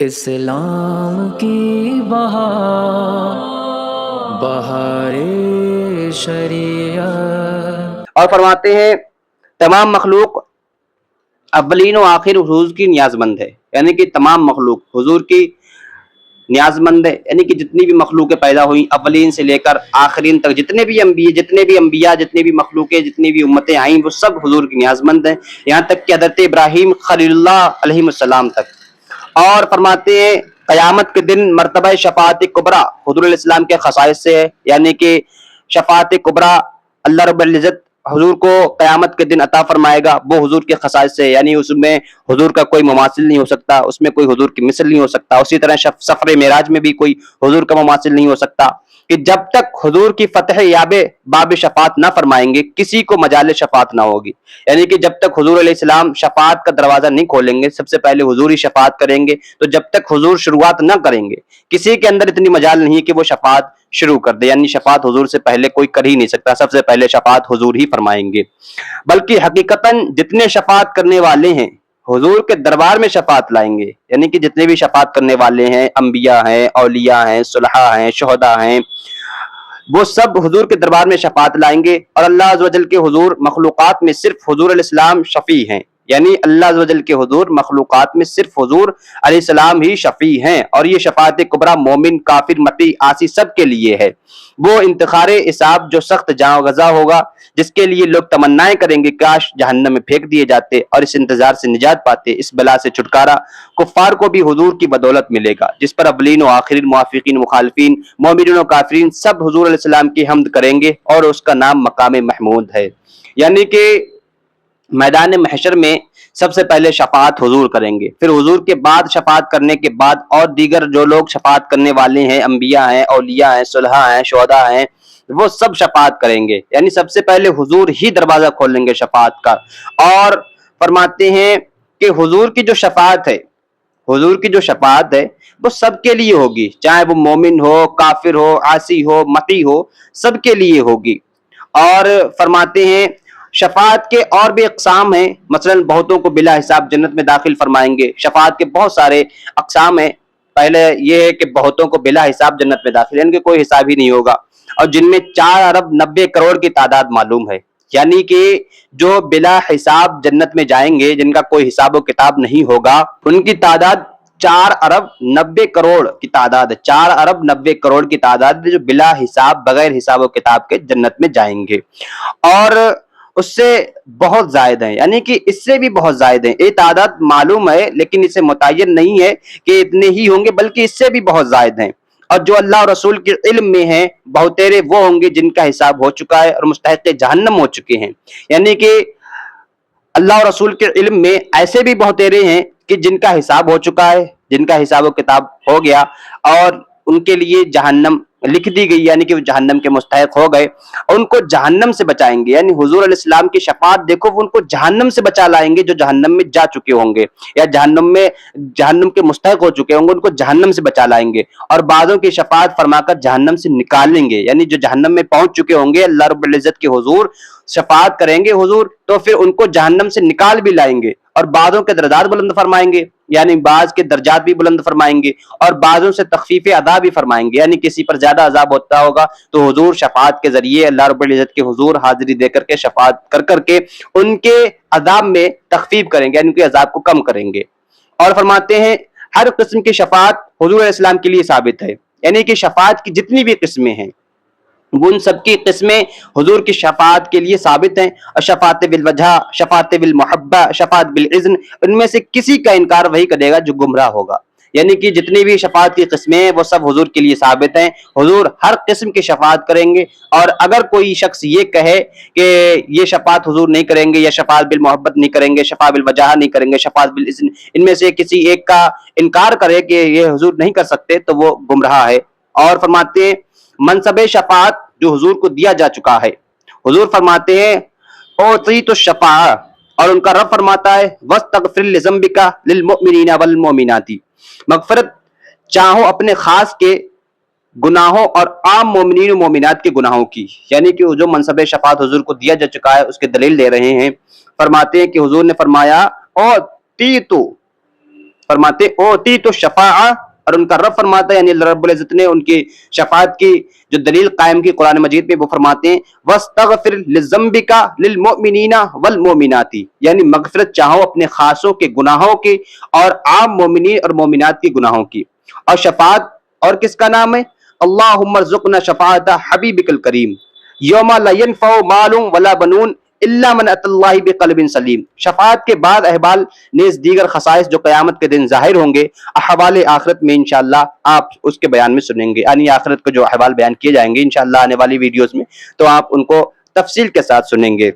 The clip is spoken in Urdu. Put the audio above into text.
اسلام کی بہار شریعت۔ اور فرماتے ہیں تمام مخلوق اولین و آخر حضور کی نیاز مند ہے، یعنی کہ تمام مخلوق حضور کی نیاز مند ہے، یعنی کہ جتنی بھی مخلوقیں پیدا ہوئی اولین سے لے کر آخرین تک، جتنے بھی انبیاء جتنے بھی مخلوقیں، جتنی بھی امتیں آئیں، وہ سب حضور کی نیاز مند ہیں، یہاں تک کہ حضرت ابراہیم خلیل اللہ علیہ السلام تک۔ اور فرماتے ہیں قیامت کے دن مرتبہ شفاعت کبریٰ حضور علیہ السلام کے خصائص سے ہے، یعنی کہ شفاعت کبریٰ اللہ رب العزت حضور کو قیامت کے دن عطا فرمائے گا، وہ حضور کے خصائص سے، یعنی اس میں حضور کا کوئی مماثل نہیں ہو سکتا، اس میں کوئی حضور کی مثل نہیں ہو سکتا۔ اسی طرح سفر معراج میں بھی کوئی حضور کا مماثل نہیں ہو سکتا، کہ جب تک حضور کی فتح یاب باب شفاعت نہ فرمائیں گے کسی کو مجال شفاعت نہ ہوگی، یعنی کہ جب تک حضور علیہ السلام شفاعت کا دروازہ نہیں کھولیں گے، سب سے پہلے حضور ہی شفاعت کریں گے، تو جب تک حضور شروعات نہ کریں گے کسی کے اندر اتنی مجال نہیں کہ وہ شفاعت شروع کر دے، یعنی شفاعت حضور سے پہلے کوئی کر ہی نہیں سکتا، سب سے پہلے شفاعت حضور ہی فرمائیں گے۔ بلکہ حقیقتاً جتنے شفاعت کرنے والے ہیں حضور کے دربار میں شفاعت لائیں گے، یعنی کہ جتنے بھی شفاعت کرنے والے ہیں، انبیاء ہیں، اولیاء ہیں، صلحاء ہیں، شہداء ہیں، وہ سب حضور کے دربار میں شفاعت لائیں گے۔ اور اللہ عز و جل کے حضور مخلوقات میں صرف حضور علیہ السلام شفیع ہیں، یعنی اللہ عز و جل کے حضور مخلوقات میں صرف حضور علیہ السلام ہی شفیع ہیں، اور یہ شفاعت کبریٰ مومن، کافر، مطیع، عاصی سب کے لیے ہے۔ وہ انتخار حساب جو سخت جاں غزا ہوگا، جس کے لیے لوگ تمنائیں کریں گے کاش جہنم میں پھینک دیے جاتے اور اس انتظار سے نجات پاتے، اس بلا سے چھٹکارا کفار کو بھی حضور کی بدولت ملے گا، جس پر اولین و آخرین، موافقین، مخالفین، مومنین و کافرین سب حضور علیہ السلام کی حمد کریں گے، اور اس کا نام مقام محمود ہے۔ یعنی کہ میدان محشر میں سب سے پہلے شفاعت حضور کریں گے، پھر حضور کے بعد شفاعت کرنے کے بعد اور دیگر جو لوگ شفاعت کرنے والے ہیں، انبیاء ہیں، اولیاء ہیں، صلحاء ہیں، شہداء ہیں، وہ سب شفاعت کریں گے، یعنی سب سے پہلے حضور ہی دروازہ کھولیں گے شفاعت کا۔ اور فرماتے ہیں کہ حضور کی جو شفاعت ہے، حضور کی جو شفاعت ہے وہ سب کے لیے ہوگی، چاہے وہ مومن ہو، کافر ہو، عاصی ہو، مطیع ہو، سب کے لیے ہوگی۔ اور فرماتے ہیں شفاعت کے اور بھی اقسام ہیں، مثلا بہتوں کو بلا حساب جنت میں داخل فرمائیں گے۔ شفاعت کے بہت سارے اقسام ہیں، پہلے یہ ہے کہ بہتوں کو بلا حساب جنت میں داخل، ان کے کوئی حساب ہی نہیں ہوگا، اور جن میں 4 ارب 90 کروڑ کی تعداد معلوم ہے، یعنی کہ جو بلا حساب جنت میں جائیں گے، جن کا کوئی حساب و کتاب نہیں ہوگا، ان کی تعداد 4 ارب 90 کروڑ کی تعداد ہے، 4 ارب 90 کروڑ کی تعداد جو بلا حساب، بغیر حساب و کتاب کے جنت میں جائیں گے۔ اور اس سے بہت زائد ہیں، یعنی کہ اس سے بھی بہت زائد ہیں، یہ تعداد معلوم ہے لیکن اسے متعین نہیں ہے کہ اتنے ہی ہوں گے، بلکہ اس سے بھی بہت زائد ہیں۔ اور جو اللہ اور رسول کے علم میں ہیں بہتیرے وہ ہوں گے جن کا حساب ہو چکا ہے اور مستحق جہنم ہو چکے ہیں، یعنی کہ اللہ اور رسول کے علم میں ایسے بھی بہتیرے ہیں کہ جن کا حساب ہو چکا ہے، جن کا حساب و کتاب ہو گیا اور ان کے لیے جہنم لکھ دی گئی، یعنی کہ وہ جہنم کے مستحق ہو گئے، اور ان کو جہنم سے بچائیں گے، یعنی حضور علیہ السلام کی شفاعت دیکھو، وہ ان کو جہنم سے بچا لائیں گے جو جہنم میں جا چکے ہوں گے، یا جہنم کے مستحق ہو چکے ہوں گے، ان کو جہنم سے بچا لائیں گے، اور بعضوں کی شفاعت فرما کر جہنم سے نکالیں گے، یعنی جو جہنم میں پہنچ چکے ہوں گے اللہ رب العزت کے حضور شفاعت کریں گے حضور، تو پھر ان کو جہنم سے نکال بھی لائیں گے، اور بعضوں کے درجات بلند فرمائیں گے، یعنی بعض کے درجات بھی بلند فرمائیں گے، اور بعضوں سے تخفیف عذاب بھی فرمائیں گے، یعنی کسی پر زیادہ عذاب ہوتا ہوگا تو حضور شفاعت کے ذریعے اللہ رب العزت کے حضور حاضری دے کر کے شفاعت کر کے ان کے عذاب میں تخفیف کریں گے، یعنی ان کے عذاب کو کم کریں گے۔ اور فرماتے ہیں ہر قسم کی شفاعت حضور علیہ السلام کے لیے ثابت ہے، یعنی کہ شفاعت کی جتنی بھی قسمیں ہیں وہ ان سب کی قسمیں حضور کی شفاعت کے لیے ثابت ہیں، اور شفاعت بالوجہ، شفاعت بالمحبہ، شفاعت بالاذن، ان میں سے کسی کا انکار وہی کرے گا جو گمراہ ہوگا، یعنی کہ جتنی بھی شفاعت کی قسمیں ہیں وہ سب حضور کے لیے ثابت ہیں، حضور ہر قسم کی شفاعت کریں گے۔ اور اگر کوئی شخص یہ کہے کہ یہ شفاعت حضور نہیں کریں گے، یا شفاعت بالمحبت نہیں کریں گے، شفاعت بالوجہ نہیں کریں گے، شفاعت بالاذن، ان میں سے کسی ایک کا انکار کرے کہ یہ حضور نہیں کر سکتے، تو وہ گمراہ ہے۔ اور فرماتے ہیں منصب شفاعت جو حضور کو دیا جا چکا ہے، حضور فرماتے ہیں اعطیت الشفاعہ، اور ان کا رب فرماتا ہے واستغفر لذنبک للمؤمنین والمؤمنات، مغفرت چاہو اپنے خاص کے گناہوں اور عام مومنین و مومنات کے گناہوں کی، یعنی کہ جو منصب شفاعت حضور کو دیا جا چکا ہے اس کے دلیل دے رہے ہیں۔ فرماتے ہیں کہ حضور نے فرمایا اعطیت فرماتے اوتی تو شفاعہ، اور ان کا رب فرماتا ہے یعنی اللہ رب العزت نے ان کی شفاعت کی جو دلیل قائم کی قرآن مجید میں، وہ فرماتے ہیں وَاسْتَغْفِرْ لِذَنْبِكَ لِلْمُؤْمِنِينَ وَالْمُؤْمِنَاتِ، یعنی مغفرت چاہو اپنے خاصوں کے گناہوں کی اور عام مومنین اور مومنات کے گناہوں کی۔ اور شفاعت اور کس کا نام ہے؟ اللہم ارزقنا شفاعت حبیبک الکریم یوم لا ینفع مال ولا بنون الا من اتى اللہ بقلب سلیم۔ شفاعت کے بعد احوال نیز دیگر خصائص جو قیامت کے دن ظاہر ہوں گے احوال آخرت میں انشاءاللہ آپ اس کے بیان میں سنیں گے، یعنی آخرت کے جو احوال بیان کیے جائیں گے انشاءاللہ آنے والی ویڈیوز میں، تو آپ ان کو تفصیل کے ساتھ سنیں گے۔